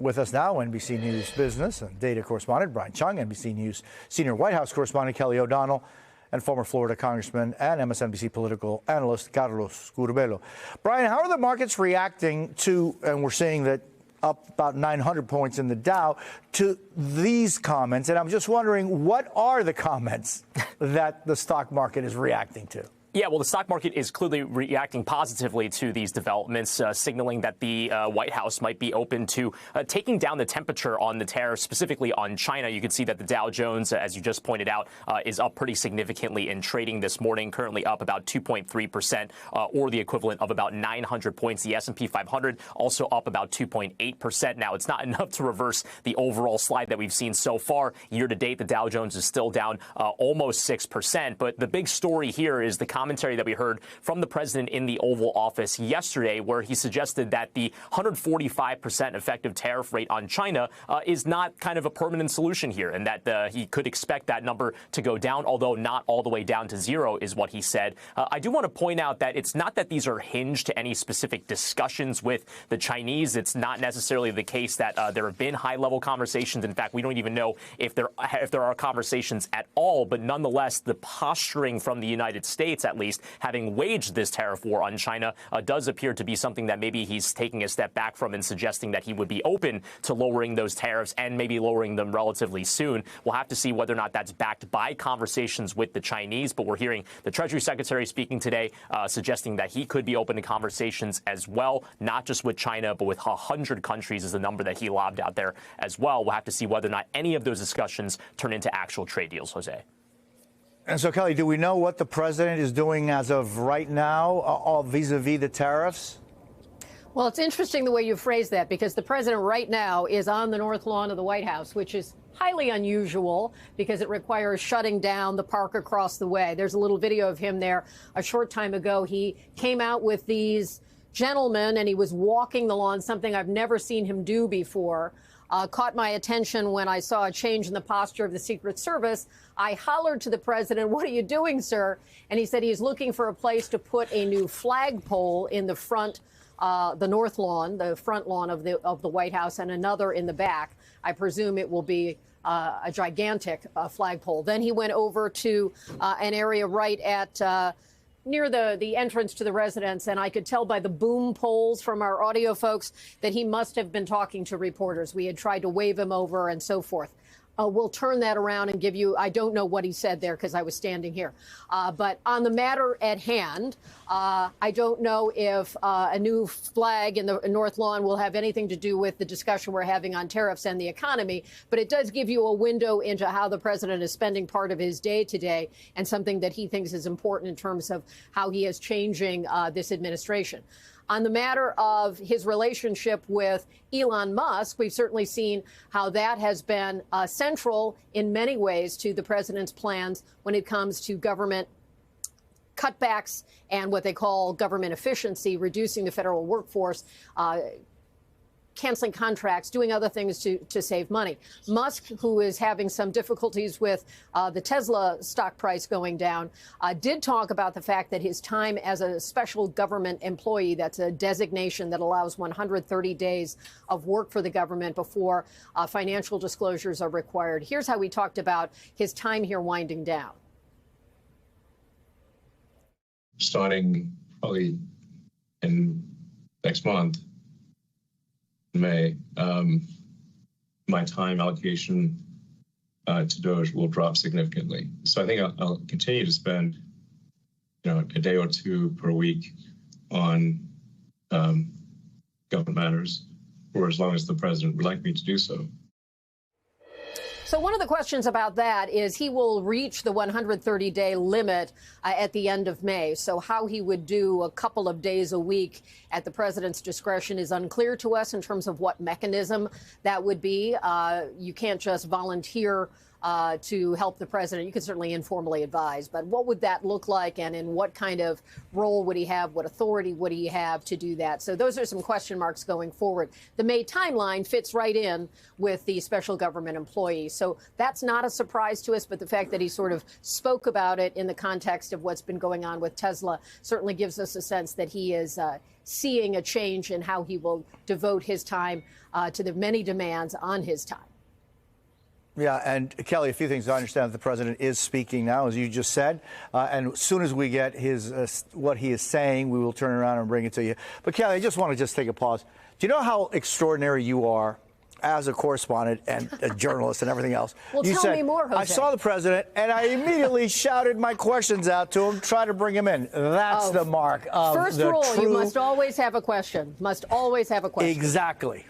With us now, NBC News business and data correspondent Brian Cheung, NBC News senior White House correspondent Kelly O'Donnell, and former Florida Congressman and MSNBC political analyst Carlos Curbelo. Brian, how are the markets reacting to, and we're seeing that up about 900 points in the Dow, to these comments? And I'm just wondering, what are the comments that the stock market is reacting to? Yeah, well, the stock market is clearly reacting positively to these developments, signaling that the White House might be open to taking down the temperature on the tariffs, specifically on China. You can see that the Dow Jones, as you just pointed out, is up pretty significantly in trading this morning, currently up about 2.3%, or the equivalent of about 900 points. The S&P 500 also up about 2.8%. Now, it's not enough to reverse the overall slide that we've seen so far. Year to date, the Dow Jones is still down almost 6%. But the big story here is the commentary that we heard from the president in the Oval Office yesterday, where he suggested that the 145% effective tariff rate on China is not kind of a permanent solution here, and that he could expect that number to go down, although not all the way down to zero is what he said. I do want to point out that it's not that these are hinged to any specific discussions with the Chinese. It's not necessarily the case that there have been high-level conversations. In fact, we don't even know if there are conversations at all. But nonetheless, the posturing from the United States, at least, having waged this tariff war on China, does appear to be something that maybe he's taking a step back from and suggesting that he would be open to lowering those tariffs and maybe lowering them relatively soon. We'll have to see whether or not that's backed by conversations with the Chinese. But we're hearing the Treasury Secretary speaking today, suggesting that he could be open to conversations as well, not just with China, but with 100 countries is the number that he lobbed out there as well. We'll have to see whether or not any of those discussions turn into actual trade deals, Jose. And so, Kelly, do we know what the president is doing as of right now vis-a-vis the tariffs? Well, it's interesting the way you phrase that, because the president right now is on the north lawn of the White House, which is highly unusual because it requires shutting down the park across the way. There's a little video of him there a short time ago. He came out with these gentlemen and he was walking the lawn, something I've never seen him do before. Caught my attention when I saw a change in the posture of the Secret Service. I hollered to the president, "What are you doing, sir?" And he said he's looking for a place to put a new flagpole in the front, the north lawn, the front lawn of the White House, and another in the back. I presume it will be a gigantic flagpole. Then he went over to an area right at near the entrance to the residence, and I could tell by the boom poles from our audio folks that he must have been talking to reporters. We had tried to wave him over and so forth. We'll turn that around and give you, I don't know what he said there because I was standing here. But on the matter at hand, I don't know if a new flag in the North Lawn will have anything to do with the discussion we're having on tariffs and the economy. But it does give you a window into how the president is spending part of his day today, and something that he thinks is important in terms of how he is changing this administration. On the matter of his relationship with Elon Musk, we've certainly seen how that has been central in many ways to the president's plans when it comes to government cutbacks and what they call government efficiency, reducing the federal workforce, canceling contracts, doing other things to save money. Musk, who is having some difficulties with the Tesla stock price going down, did talk about the fact that his time as a special government employee, that's a designation that allows 130 days of work for the government before financial disclosures are required. Here's how he talked about his time here winding down. Starting probably in next month, May, my time allocation to Doge will drop significantly. So I think I'll continue to spend, a day or two per week on government matters for as long as the president would like me to do so. So one of the questions about that is he will reach the 130-day limit at the end of May. So how he would do a couple of days a week at the president's discretion is unclear to us in terms of what mechanism that would be. You can't just volunteer to help the president? You could certainly informally advise, but what would that look like, and in what kind of role would he have? What authority would he have to do that? So those are some question marks going forward. The May timeline fits right in with the special government employee. So that's not a surprise to us, but the fact that he sort of spoke about it in the context of what's been going on with Tesla certainly gives us a sense that he is seeing a change in how he will devote his time to the many demands on his time. Yeah, and Kelly, a few things. I understand that the president is speaking now, as you just said, and as soon as we get his what he is saying, we will turn around and bring it to you. But Kelly, I just want to take a pause. Do you know how extraordinary you are as a correspondent and a journalist and everything else? Well, you tell said, me more, Jose. I saw the president, and I immediately shouted my questions out to him, try to bring him in. That's the mark of First the rule, true... you must always have a question. Must always have a question. Exactly.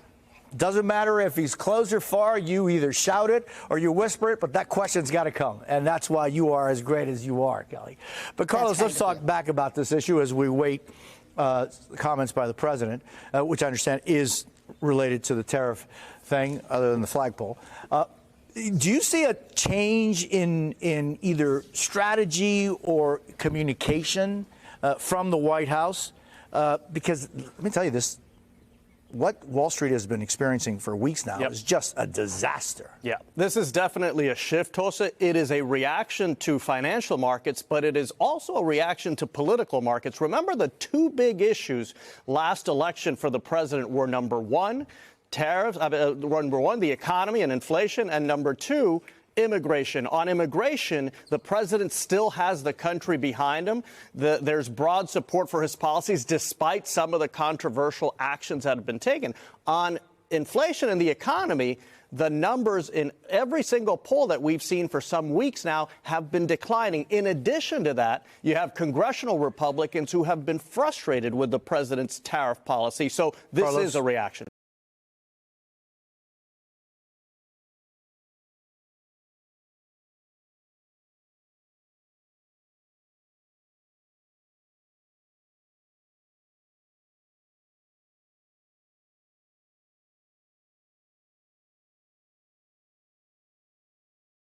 Doesn't matter if he's close or far, you either shout it or you whisper it, but that question's got to come. And that's why you are as great as you are, Kelly. But Carlos, let's talk back about this issue as we wait comments by the president, which I understand is related to the tariff thing, other than the flagpole. Do you see a change in either strategy or communication from the White House? Because let me tell you this. What Wall Street has been experiencing for weeks now is just a disaster. Yeah, this is definitely a shift, Tulsa. It is a reaction to financial markets, but it is also a reaction to political markets. Remember, the two big issues last election for the president were, number one, tariffs, number one, the economy and inflation, and number two, immigration. On immigration, the president still has the country behind him. There's broad support for his policies, despite some of the controversial actions that have been taken. On inflation and the economy, the numbers in every single poll that we've seen for some weeks now have been declining. In addition to that, you have congressional Republicans who have been frustrated with the president's tariff policy. So this is a reaction.